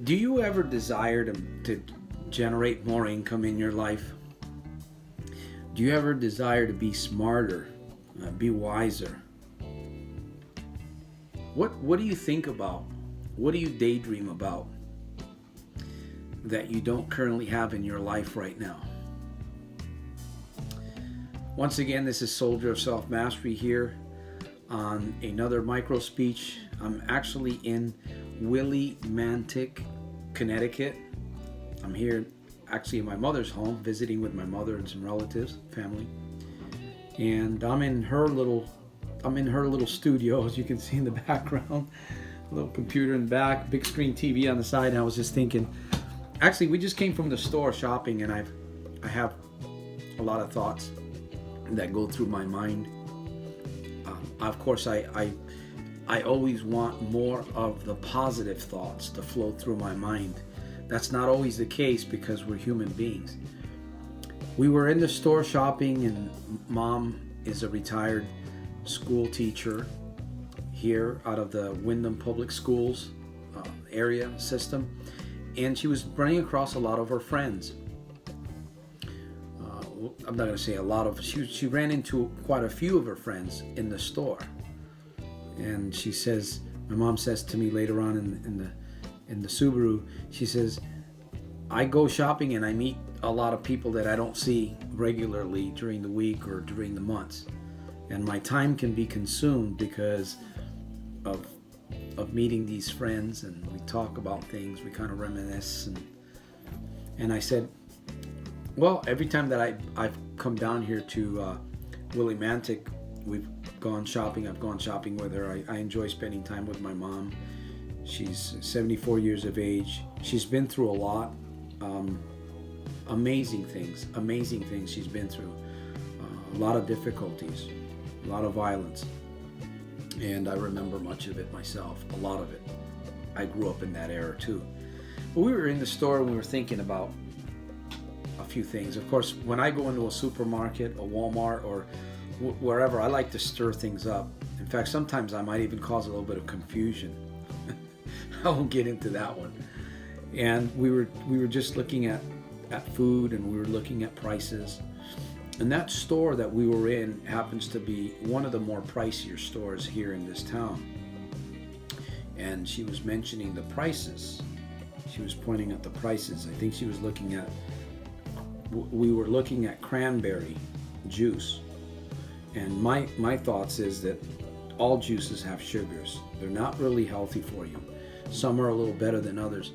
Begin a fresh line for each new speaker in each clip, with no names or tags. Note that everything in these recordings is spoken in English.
Do you ever desire to generate more income in your life? Do you ever desire to be smarter, be wiser? What do you think about? What do you daydream about that you don't currently have in your life right now? Once again, this is Soldier of Self-Mastery here on another micro speech. I'm actually in Willimantic, Connecticut. I'm here actually in my mother's home, visiting with my mother and some relatives, family. And I'm in her little studio, as you can see in the background. A little computer in the back, big screen TV on the side. And I was just thinking, actually, we just came from the store shopping, and I have a lot of thoughts that go through my mind. Of course, I always want more of the positive thoughts to flow through my mind. That's not always the case because we're human beings. We were in the store shopping, and Mom is a retired school teacher here out of the Wyndham Public Schools area system, and she was running across a lot of her friends. I'm not going to say a lot of. She ran into quite a few of her friends in the store, and she says, my mom says to me later on in the Subaru, she says, I go shopping and I meet a lot of people that I don't see regularly during the week or during the months, and my time can be consumed because of meeting these friends, and we talk about things, we kind of reminisce, and I said, well, every time that I've come down here to Willimantic, we've gone shopping. I've gone shopping with her. I enjoy spending time with my mom. She's 74 years of age. She's been through a lot. Amazing things she's been through. A lot of difficulties, a lot of violence. And I remember much of it myself, a lot of it. I grew up in that era too. But we were in the store and we were thinking about a few things. Of course, when I go into a supermarket, a Walmart, or wherever, I like to stir things up. In fact, sometimes I might even cause a little bit of confusion. I won't get into that one. And we were just looking at food, and we were looking at prices. And that store that we were in happens to be one of the more pricier stores here in this town. And she was mentioning the prices. She was pointing at the prices. I think she was looking at, we were looking at cranberry juice. And my thoughts is that all juices have sugars. They're not really healthy for you. Some are a little better than others.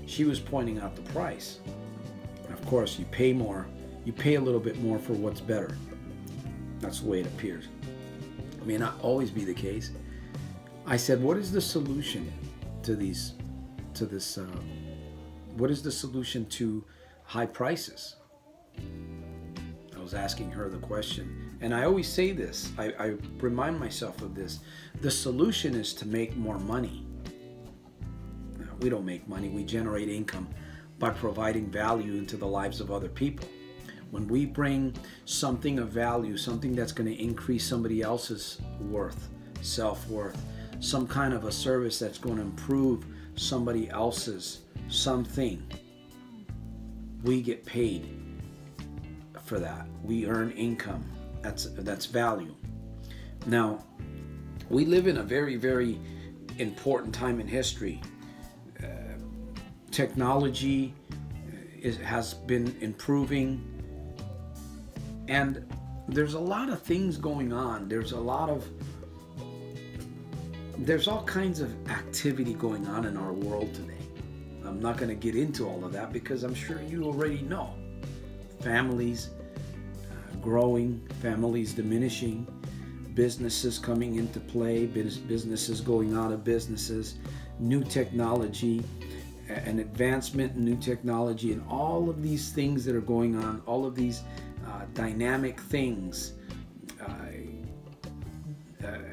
She was pointing out the price. And of course, you pay more. You pay a little bit more for what's better. That's the way it appears. It may not always be the case. I said, what is the solution to this? What is the solution to high prices? I was asking her the question. And I always say this, I remind myself of this. The solution is to make more money. No, we don't make money, we generate income by providing value into the lives of other people. When we bring something of value, something that's going to increase somebody else's worth, self-worth, some kind of a service that's going to improve somebody else's something, we get paid for that. We earn income. That's value. Now, we live in a very, very important time in history. Technology has been improving, and there's a lot of things going on. There's all kinds of activity going on in our world today. I'm not going to get into all of that because I'm sure you already know. Families growing, families diminishing, businesses coming into play, businesses going out of businesses, new technology, an advancement in new technology, and all of these things that are going on, all of these dynamic things,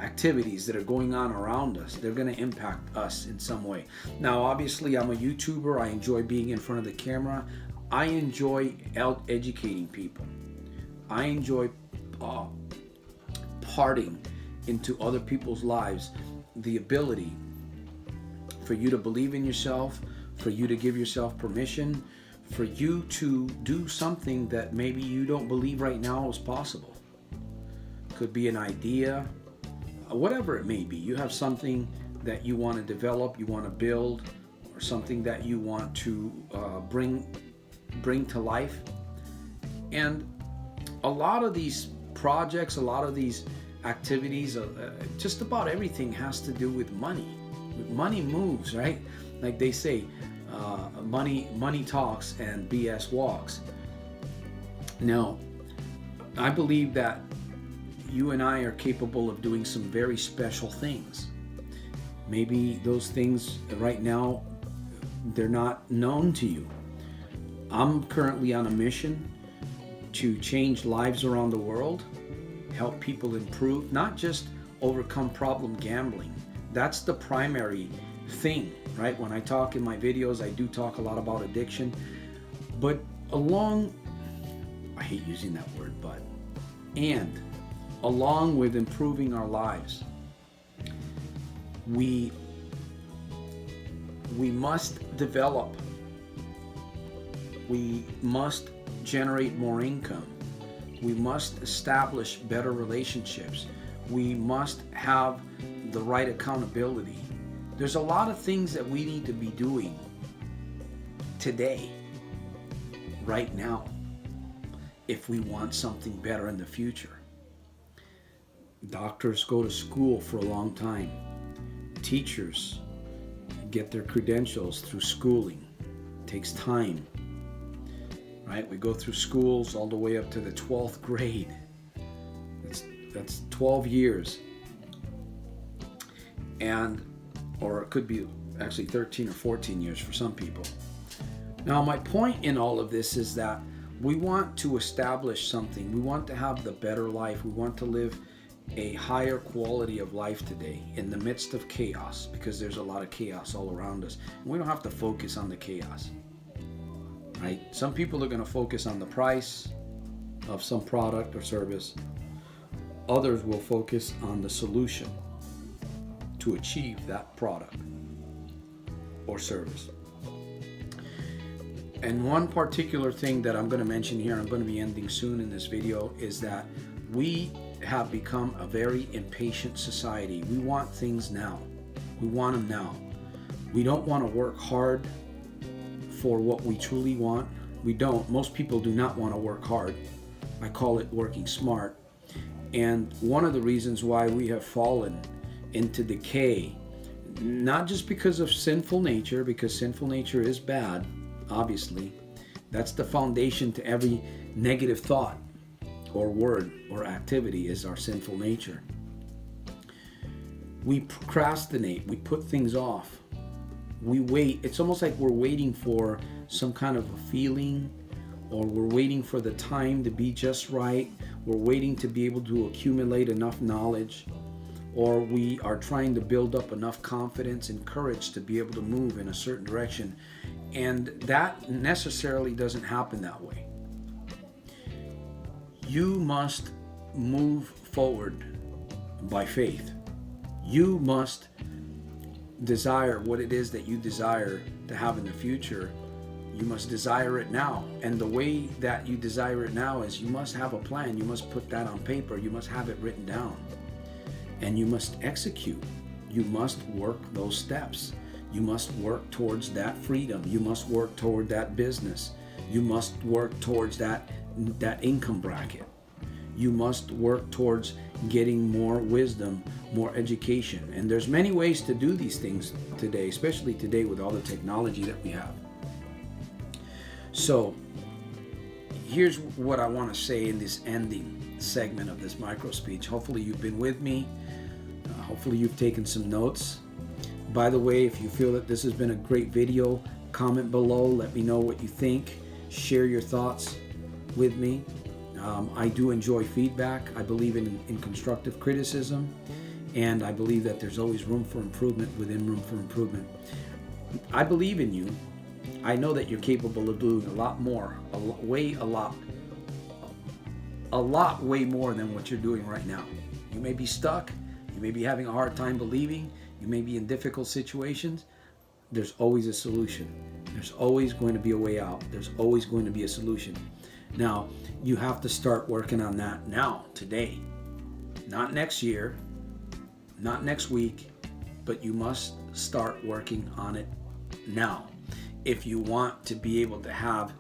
activities that are going on around us, they're going to impact us in some way. Now, obviously, I'm a YouTuber. I enjoy being in front of the camera. I enjoy educating people. I enjoy parting into other people's lives the ability for you to believe in yourself, for you to give yourself permission, for you to do something that maybe you don't believe right now is possible. Could be an idea, whatever it may be. You have something that you want to develop, you want to build, or something that you want to bring to life. And a lot of these projects, a lot of these activities, just about everything has to do with money. Money moves, right? Like they say, money talks and BS walks. Now, I believe that you and I are capable of doing some very special things. Maybe those things right now, they're not known to you. I'm currently on a mission to change lives around the world, help people improve, not just overcome problem gambling. That's the primary thing, right? When I talk in my videos, I do talk a lot about addiction, but I hate using that word, and along with improving our lives, we must develop, we must generate more income, we must establish better relationships, we must have the right accountability. There's a lot of things that we need to be doing today, right now, if we want something better in the future. Doctors go to school for a long time. Teachers get their credentials through schooling. It takes time, right? We go through schools all the way up to the 12th grade. That's 12 years. Or it could be actually 13 or 14 years for some people. Now, my point in all of this is that we want to establish something. We want to have the better life. We want to live a higher quality of life today in the midst of chaos, because there's a lot of chaos all around us. We don't have to focus on the chaos, right? Some people are going to focus on the price of some product or service. Others will focus on the solution to achieve that product or service. And one particular thing that I'm going to mention here, I'm going to be ending soon in this video, is that we have become a very impatient society. We want things now. We want them now. We don't want to work hard for what we truly want. We don't. Most people do not want to work hard. I call it working smart. And one of the reasons why we have fallen into decay, not just because of sinful nature, because sinful nature is bad, obviously. That's the foundation to every negative thought or word or activity, is our sinful nature. We procrastinate, we put things off, we wait. It's almost like we're waiting for some kind of a feeling, or we're waiting for the time to be just right. We're waiting to be able to accumulate enough knowledge, or we are trying to build up enough confidence and courage to be able to move in a certain direction. And that necessarily doesn't happen that way. You must move forward by faith. You must desire what it is that you desire to have in the future. You must desire it now. And the way that you desire it now is you must have a plan. You must put that on paper. You must have it written down. And you must execute. You must work those steps. You must work towards that freedom. You must work toward that business. You must work towards that income bracket. You must work towards getting more wisdom, more education. And there's many ways to do these things today, especially today with all the technology that we have. So here's what I want to say in this ending segment of this micro speech. Hopefully you've been with me. Hopefully you've taken some notes. By the way, if you feel that this has been a great video, comment below. Let me know what you think. Share your thoughts with me. I do enjoy feedback. I believe in constructive criticism, and I believe that there's always room for improvement within room for improvement. I believe in you. I know that you're capable of doing a lot more, way more than what you're doing right now. You may be stuck. You may be having a hard time believing. You may be in difficult situations. There's always a solution. There's always going to be a way out. There's always going to be a solution. Now, you have to start working on that now, today. Not next year, not next week, but you must start working on it now if you want to be able to have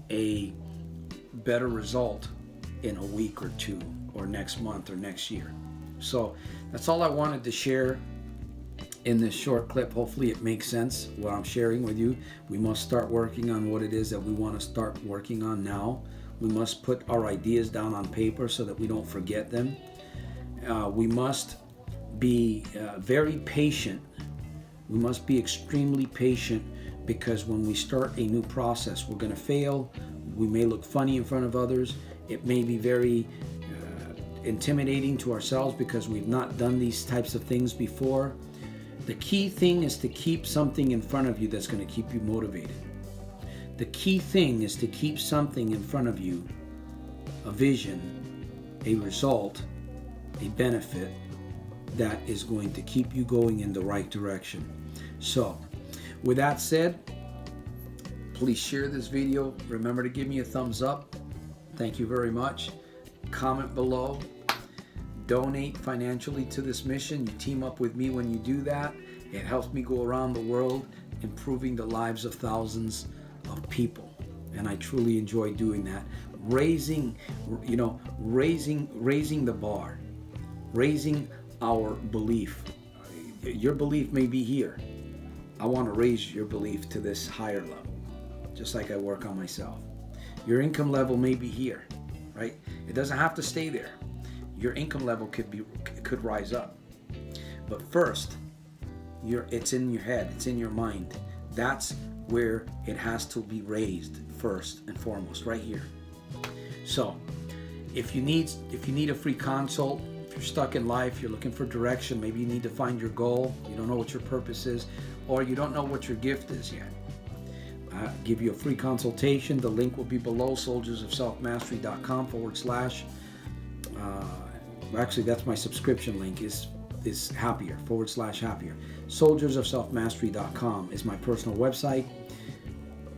a better result in a week or two or next month or next year. So that's all I wanted to share in this short clip. Hopefully it makes sense what I'm sharing with you. We must start working on what it is that we want to start working on now. We must put our ideas down on paper so that we don't forget them. We must be very patient. We must be extremely patient, because when we start a new process, we're going to fail. We may look funny in front of others. It may be very intimidating to ourselves because we've not done these types of things before. The key thing is to keep something in front of you that's going to keep you motivated. The key thing is to keep something in front of you, a vision, a result, a benefit that is going to keep you going in the right direction. So, with that said, please share this video. Remember to give me a thumbs up. Thank you very much. Comment below. Donate financially to this mission. You team up with me when you do that. It helps me go around the world improving the lives of thousands of people. And I truly enjoy doing that. Raising the bar. Raising our belief. Your belief may be here. I want to raise your belief to this higher level, just like I work on myself. Your income level may be here, right? It doesn't have to stay there. Your income level could rise up. But first, it's in your head, it's in your mind. That's where it has to be raised first and foremost, right here. So, if you need a free consult, if you're stuck in life, you're looking for direction, maybe you need to find your goal, you don't know what your purpose is, or you don't know what your gift is yet, I'll give you a free consultation. The link will be below, soldiersofselfmastery.com/. Actually, that's my subscription link, is happier, /happier. Soldiersofselfmastery.com is my personal website.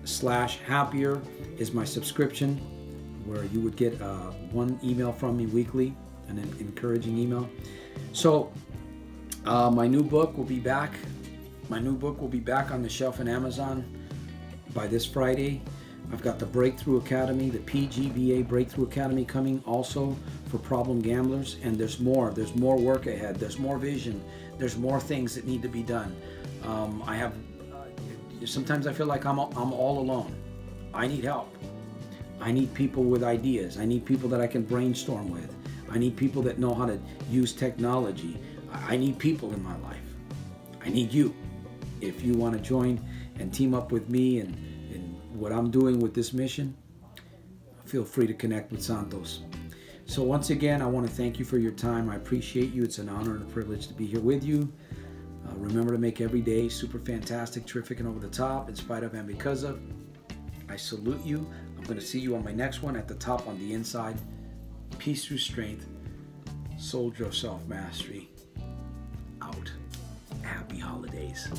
/happier is my subscription, where you would get one email from me weekly, an encouraging email. So my new book will be back. My new book will be back on the shelf in Amazon by this Friday. I've got the Breakthrough Academy, the PGBA Breakthrough Academy coming also for problem gamblers. And there's more work ahead. There's more vision. There's more things that need to be done. Sometimes I feel like I'm all alone. I need help. I need people with ideas. I need people that I can brainstorm with. I need people that know how to use technology. I need people in my life. I need you. If you want to join and team up with me and what I'm doing with this mission, feel free to connect with Santos. So once again, I want to thank you for your time. I appreciate you. It's an honor and a privilege to be here with you. Remember to make every day super fantastic, terrific, and over the top, in spite of and because of. I salute you. I'm going to see you on my next one, at the top on the inside. Peace through strength. Soldier of Self-Mastery. Out. Happy holidays.